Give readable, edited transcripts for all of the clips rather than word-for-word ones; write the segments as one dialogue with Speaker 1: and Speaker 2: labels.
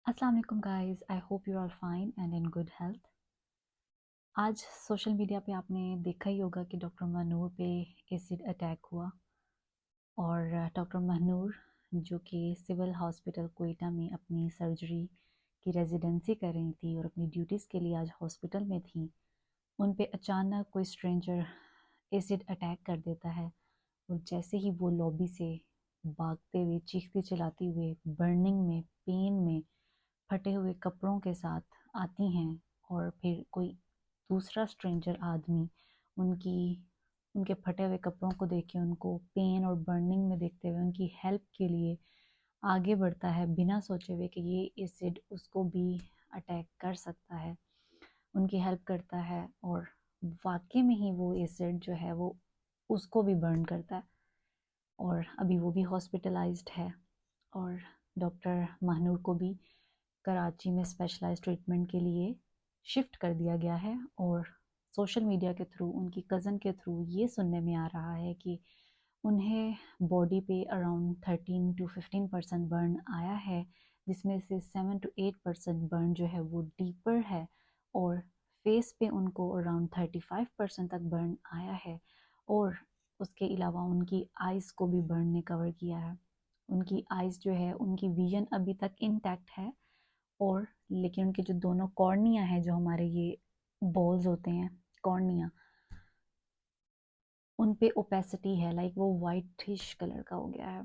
Speaker 1: अस्सलाम वालेकुम guys, I hope you are fine and in good health. आज social media पे आपने देखा ही होगा कि डॉक्टर मनूर पे एसिड अटैक हुआ। और डॉक्टर मनूर जो कि सिविल हॉस्पिटल कोयटा में अपनी सर्जरी की रेजिडेंसी कर रही थी और अपनी ड्यूटीज़ के लिए आज हॉस्पिटल में थी, उन पे अचानक कोई स्ट्रेंजर एसिड अटैक कर देता है। और जैसे ही वो लॉबी से भागते हुए, चीखती चिल्लाती हुए, बर्निंग में, पेन में, फटे हुए कपड़ों के साथ आती हैं, और फिर कोई दूसरा स्ट्रेंजर आदमी उनकी उनके फटे हुए कपड़ों को देख के, उनको पेन और बर्निंग में देखते हुए उनकी हेल्प के लिए आगे बढ़ता है, बिना सोचे हुए कि ये एसिड उसको भी अटैक कर सकता है। उनकी हेल्प करता है और वाकई में ही वो एसिड जो है वो उसको भी बर्न करता है। और अभी वो भी हॉस्पिटलाइज्ड है। और डॉक्टर महानूर को भी कराची में स्पेशलाइज्ड ट्रीटमेंट के लिए शिफ्ट कर दिया गया है। और सोशल मीडिया के थ्रू, उनकी कज़न के थ्रू ये सुनने में आ रहा है कि उन्हें बॉडी पे अराउंड 13 to 15% बर्न आया है, जिसमें से 7 to 8% बर्न जो है वो डीपर है। और फेस पे उनको अराउंड 35% तक बर्न आया है। और उसके अलावा उनकी आइज़ को भी बर्न ने कवर किया है। उनकी आइज़ जो है, उनकी विजन अभी तक इंटैक्ट है। और लेकिन उनके जो दोनों कॉर्निया है, जो हमारे ये बॉल्स होते हैं, कॉर्निया, उन पे ओपेसिटी है, लाइक वो वाइटिश कलर का हो गया है।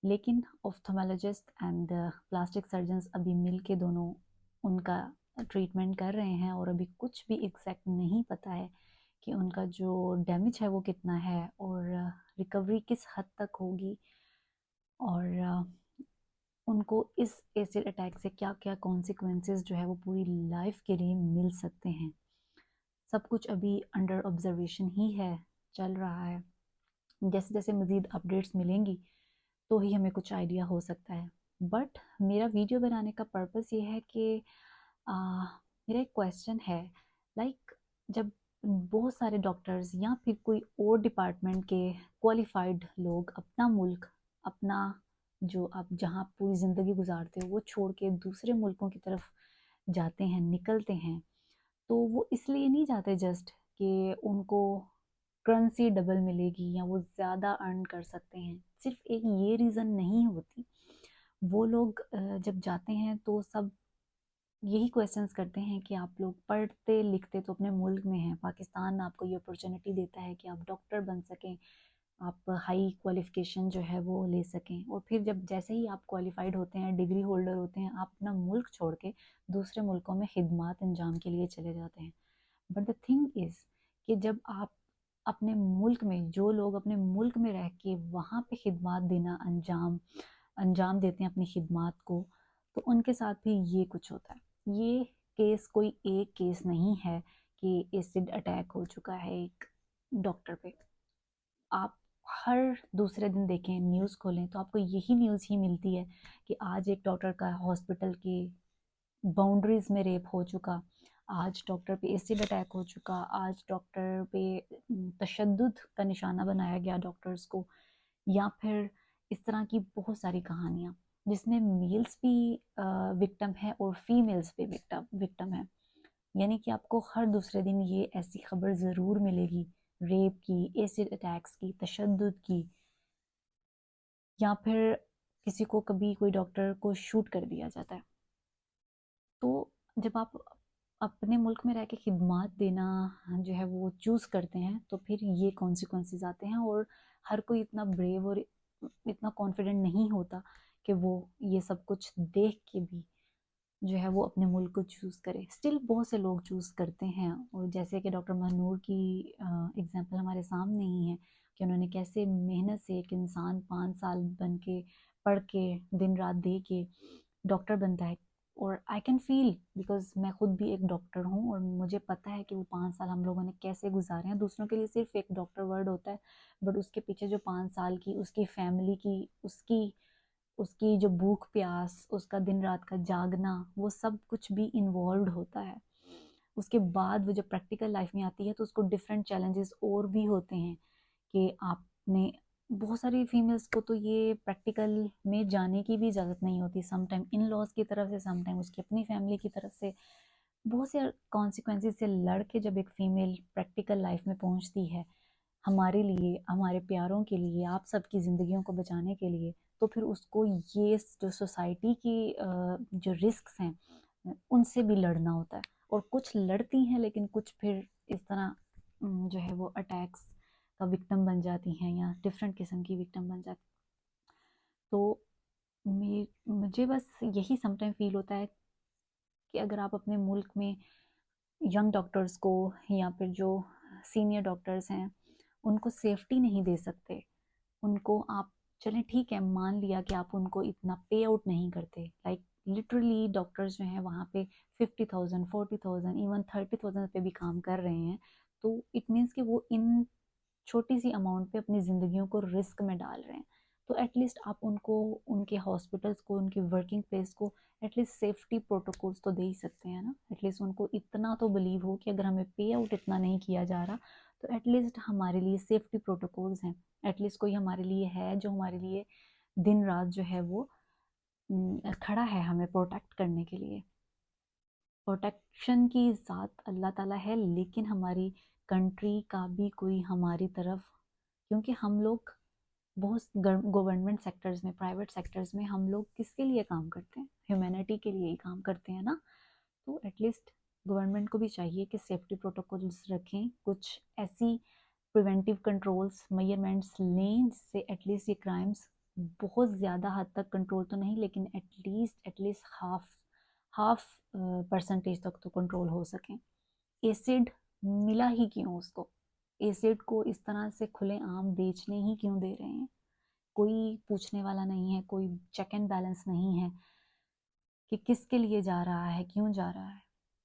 Speaker 1: लेकिन ऑफ्थल्मोलॉजिस्ट एंड प्लास्टिक सर्जन्स अभी मिल के दोनों उनका ट्रीटमेंट कर रहे हैं, और अभी कुछ भी एग्जैक्ट नहीं पता है कि उनका जो डैमेज है वो कितना है, और रिकवरी किस हद तक होगी, और उनको इस एसिड अटैक से क्या क्या कॉन्सिक्वेंसेस जो है वो पूरी लाइफ के लिए मिल सकते हैं। सब कुछ अभी अंडर ऑब्जर्वेशन ही है, चल रहा है। जैसे जैसे मज़ीद अपडेट्स मिलेंगी तो ही हमें कुछ आइडिया हो सकता है। बट मेरा वीडियो बनाने का पर्पस ये है कि आ, मेरा एक क्वेश्चन है, लाइक जब बहुत सारे डॉक्टर्स या फिर कोई और डिपार्टमेंट के क्वालिफाइड लोग अपना मुल्क, अपना जो आप जहाँ पूरी ज़िंदगी गुजारते हो वो छोड़ के दूसरे मुल्कों की तरफ जाते हैं, निकलते हैं, तो वो इसलिए नहीं जाते जस्ट कि उनको करेंसी डबल मिलेगी या वो ज़्यादा अर्न कर सकते हैं। सिर्फ एक ये रीज़न नहीं होती। वो लोग जब जाते हैं तो सब यही क्वेश्चंस करते हैं कि आप लोग पढ़ते लिखते तो अपने मुल्क में हैं, पाकिस्तान आपको ये अपॉर्चुनिटी देता है कि आप डॉक्टर बन सकें, आप हाई क्वालिफिकेशन जो है वो ले सकें, और फिर जब जैसे ही आप क्वालिफाइड होते हैं, डिग्री होल्डर होते हैं, आप अपना मुल्क छोड़ के दूसरे मुल्कों में खिदमत अंजाम के लिए चले जाते हैं। बट द थिंग इज़ कि जब आप अपने मुल्क में, जो लोग अपने मुल्क में रह के वहाँ पे खिदमत देना अंजाम अंजाम देते हैं अपनी खिदमत को, तो उनके साथ भी ये कुछ होता है। ये केस कोई एक केस नहीं है कि एसिड अटैक हो चुका है एक डॉक्टर पे। आप हर दूसरे दिन देखें, न्यूज़ खोलें तो आपको यही न्यूज़ ही मिलती है कि आज एक डॉक्टर का हॉस्पिटल की बाउंड्रीज में रेप हो चुका, आज डॉक्टर पे एसिड अटैक हो चुका, आज डॉक्टर पे तशद्दुद का निशाना बनाया गया डॉक्टर्स को, या फिर इस तरह की बहुत सारी कहानियाँ जिसमें मेल्स भी विक्टिम है और फीमेल्स भी विक्टिम है। यानी कि आपको हर दूसरे दिन ये ऐसी खबर ज़रूर मिलेगी, रेप की, एसिड अटैक्स की, तशद्दुद की, या फिर किसी को कभी कोई डॉक्टर को शूट कर दिया जाता है। तो जब आप अपने मुल्क में रह के खिदमत देना जो है वो चूज़ करते हैं, तो फिर ये कॉन्सिक्वेंसेस आते हैं। और हर कोई इतना ब्रेव और इतना कॉन्फिडेंट नहीं होता कि वो ये सब कुछ देख के भी जो है वो अपने मुल्क को चूज़ करे। स्टिल बहुत से लोग चूज़ करते हैं, और जैसे कि डॉक्टर महनूर की एग्जांपल हमारे सामने ही है कि उन्होंने कैसे मेहनत से एक इंसान 5 साल बन के, पढ़ के, दिन रात दे के डॉक्टर बनता है। और आई कैन फील, बिकॉज मैं खुद भी एक डॉक्टर हूँ, और मुझे पता है कि वो 5 साल हम लोगों ने कैसे गुजारे हैं। दूसरों के लिए सिर्फ एक डॉक्टर वर्ड होता है, बट उसके पीछे जो 5 साल की उसकी फैमिली की, उसकी उसकी जो भूख प्यास, उसका दिन रात का जागना, वो सब कुछ भी इन्वॉल्व होता है। उसके बाद वो जब प्रैक्टिकल लाइफ में आती है तो उसको डिफरेंट चैलेंजेस और भी होते हैं कि आपने बहुत सारी फीमेल्स को तो ये प्रैक्टिकल में जाने की भी इजाज़त नहीं होती, सम टाइम इन लॉज की तरफ से, सम टाइम उसकी अपनी फैमिली की तरफ से। बहुत से कॉन्सिक्वेंसेस से लड़ के जब एक फ़ीमेल प्रैक्टिकल लाइफ में पहुंचती है, हमारे लिए, हमारे प्यारों के लिए, आप सबकी ज़िंदगियों को बचाने के लिए, तो फिर उसको ये जो सोसाइटी की जो रिस्क्स हैं उनसे भी लड़ना होता है। और कुछ लड़ती हैं लेकिन कुछ फिर इस तरह जो है वो अटैक्स का विक्टिम बन जाती हैं या डिफरेंट किस्म की विक्टिम बन जाती। तो मुझे बस यही समटाइम फील होता है कि अगर आप अपने मुल्क में यंग डॉक्टर्स को या फिर जो सीनियर डॉक्टर्स हैं उनको सेफ्टी नहीं दे सकते, उनको आप, चलें ठीक है मान लिया कि आप उनको इतना पे आउट नहीं करते, लाइक लिटरली डॉक्टर्स जो हैं वहाँ पे 50,000 40,000 इवन 30,000 पे भी काम कर रहे हैं, तो इट मीन्स कि वो इन छोटी सी अमाउंट पे अपनी ज़िंदगियों को रिस्क में डाल रहे हैं। तो एटलीस्ट आप उनको, उनके हॉस्पिटल्स को, उनकी वर्किंग प्लेस को एटलीस्ट सेफ्टी प्रोटोकॉल्स तो दे ही सकते हैं ना। एटलीस्ट उनको इतना तो बिलीव हो कि अगर हमें पे आउट इतना नहीं किया जा रहा तो एटलीस्ट हमारे लिए सेफ्टी प्रोटोकॉल्स हैं, एटलीस्ट कोई हमारे लिए है जो हमारे लिए दिन रात जो है वो खड़ा है हमें प्रोटेक्ट करने के लिए। प्रोटेक्शन की ज़ात अल्लाह ताला है, लेकिन हमारी कंट्री का भी कोई हमारी तरफ, क्योंकि हम लोग बहुत गवर्नमेंट सेक्टर्स में, प्राइवेट सेक्टर्स में हम लोग किसके लिए काम करते हैं, ह्यूमैनिटी के लिए ही काम करते हैं ना। तो एटलीस्ट गवर्नमेंट को भी चाहिए कि सेफ्टी प्रोटोकॉल्स रखें, कुछ ऐसी प्रिवेंटिव कंट्रोल्स मेजरमेंट्स लें जिससे एटलीस्ट ये क्राइम्स बहुत ज़्यादा हद तक कंट्रोल तो नहीं लेकिन एटलीस्ट हाफ हाफ परसेंटेज तक तो कंट्रोल हो सकें। एसिड मिला ही क्यों उसको, एसिड को इस तरह से खुलेआम बेचने ही क्यों दे रहे हैं, कोई पूछने वाला नहीं है, कोई चेक एंड बैलेंस नहीं है कि किसके लिए जा रहा है, क्यों जा रहा है।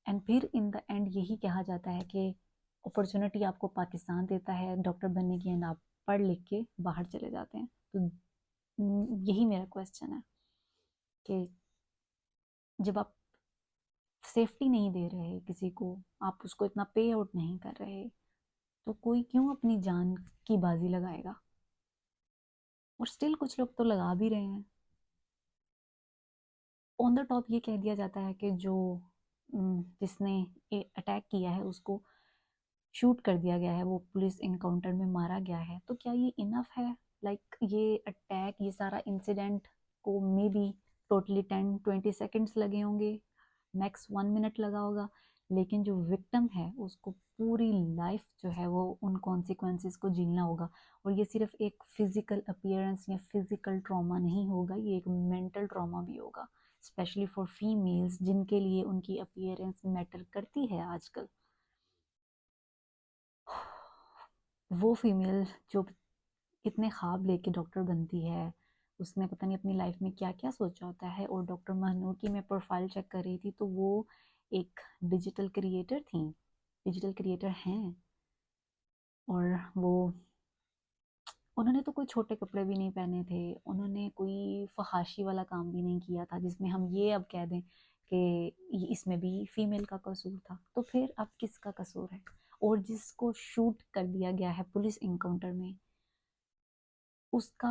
Speaker 1: एंड फिर इन द एंड यही कहा जाता है कि अपॉर्चुनिटी आपको पाकिस्तान देता है डॉक्टर बनने की एंड आप पढ़ लिख के बाहर चले जाते हैं। तो यही मेरा क्वेश्चन है कि जब आप सेफ्टी नहीं दे रहे किसी को, आप उसको इतना पे आउट नहीं कर रहे, तो कोई क्यों अपनी जान की बाजी लगाएगा। और स्टिल कुछ लोग तो लगा भी रहे हैं। ऑन द टॉप ये कह दिया जाता है कि जो जिसने अटैक किया है उसको शूट कर दिया गया है, वो पुलिस इनकाउंटर में मारा गया है। तो क्या ये इनफ है? लाइक ये अटैक, ये सारा इंसिडेंट को मे बी टोटली 10-20 सेकेंड्स लगे होंगे, मैक्स 1 मिनट लगा होगा, लेकिन जो विक्टिम है उसको पूरी लाइफ जो है वो उन कॉन्सिक्वेंसेस को झेलना होगा। और ये सिर्फ एक फिजिकल अपीयरेंस या फिजिकल ट्रॉमा नहीं होगा, ये एक मेंटल ट्रॉमा भी होगा, स्पेशली फॉर फीमेल्स जिनके लिए उनकी अपीयरेंस मैटर करती है आजकल। वो फीमेल जो इतने ख्वाब लेके डॉक्टर बनती है, उसने पता नहीं अपनी लाइफ में क्या क्या सोचा होता है। और डॉक्टर महनूर की मैं प्रोफाइल चेक कर रही थी तो वो एक डिजिटल क्रिएटर थी, डिजिटल क्रिएटर हैं। और वो, उन्होंने तो कोई छोटे कपड़े भी नहीं पहने थे, उन्होंने कोई फहाशी वाला काम भी नहीं किया था जिसमें हम ये अब कह दें कि इसमें भी फीमेल का कसूर था। तो फिर अब किसका कसूर है? और जिसको शूट कर दिया गया है पुलिस इनकाउंटर में, उसका,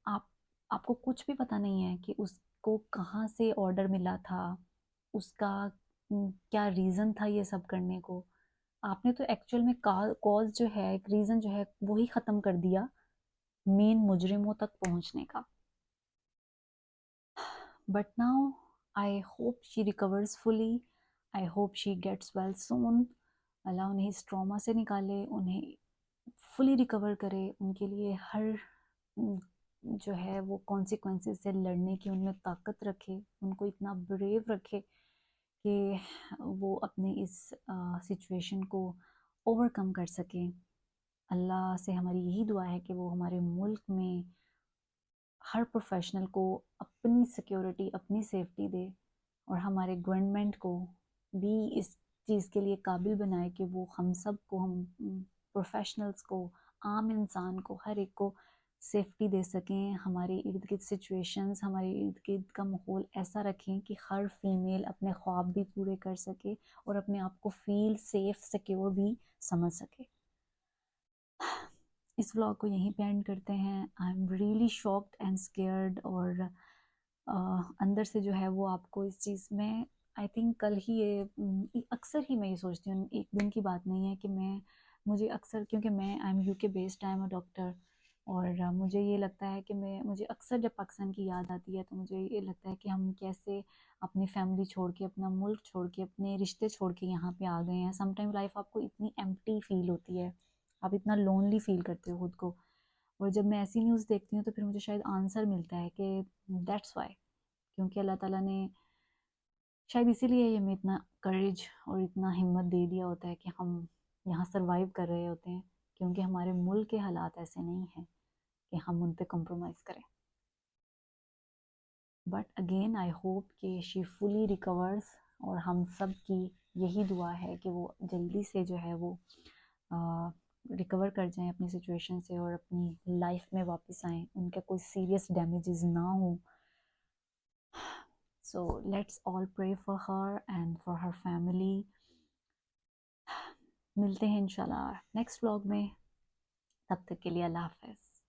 Speaker 1: आप आपको कुछ भी पता नहीं है कि उसको कहाँ से ऑर्डर मिला था, उसका क्या रीज़न था ये सब करने को। आपने तो एक्चुअल में कॉज जो है, एक रीज़न जो है वही ख़त्म कर दिया मेन मुजरिमों तक पहुंचने का। But now I hope she recovers fully, I hope she gets well soon. अल्लाह उन्हें इस ट्रॉमा से निकाले, उन्हें फुली रिकवर करे, उनके लिए हर जो है वो कॉन्सिक्वेंसेस से लड़ने की उनमें ताकत रखे, उनको इतना ब्रेव रखे कि वो अपने इस सिचुएशन को ओवरकम कर सकें। अल्लाह से हमारी यही दुआ है कि वो हमारे मुल्क में हर प्रोफेशनल को अपनी सिक्योरिटी, अपनी सेफ्टी दे, और हमारे गवर्नमेंट को भी इस चीज़ के लिए काबिल बनाए कि वो हम सब को, हम प्रोफेशनल्स को, आम इंसान को, हर एक को सेफ्टी दे सकें। हमारे इर्द गिर्द सिचुएशंस, हमारे इर्द गिर्द का माहौल ऐसा रखें कि हर फीमेल अपने ख्वाब भी पूरे कर सके और अपने आप को फील सेफ सिक्योर भी समझ सके। इस व्लॉग को यहीं पे एंड करते हैं। I am really shocked and scared, और अंदर से जो है वो आपको इस चीज़ में, आई थिंक कल ही ये अक्सर ही मैं ये सोचती हूँ, एक दिन की बात नहीं है कि मैं, मुझे अक्सर, क्योंकि मैं I am UK based, I am a doctor, और मुझे ये लगता है कि मुझे अक्सर जब पाकिस्तान की याद आती है तो मुझे ये लगता है कि हम कैसे अपनी फैमिली छोड़ के, अपना मुल्क छोड़ के, अपने रिश्ते छोड़ के यहाँ पे आ गए हैं। समटाइम लाइफ आपको इतनी एम्प्टी फील होती है, आप इतना लोनली फील करते हो खुद को, और जब मैं ऐसी न्यूज़ देखती हूँ तो फिर मुझे शायद आंसर मिलता है कि दैट्स वाई, क्योंकि अल्लाह ताला ने शायद इसीलिए ये हमें इतना करेज और इतना हिम्मत दे दिया होता है कि हम यहाँ सरवाइव कर रहे होते हैं, क्योंकि हमारे मुल्क के हालात ऐसे नहीं हैं कि हम उन पे कॉम्प्रोमाइज़ करें। बट अगेन आई होप कि शी फुली रिकवर्स, और हम सब की यही दुआ है कि वो जल्दी से जो है वो रिकवर कर जाएं अपनी सिचुएशन से, और अपनी लाइफ में वापस आएँ, उनका कोई सीरियस डैमेजेस ना हो। So let's all pray for her and for her family. मिलते हैं इंशाल्लाह नेक्स्ट व्लॉग में, तब तक के लिए अल्लाह हाफ़िज़।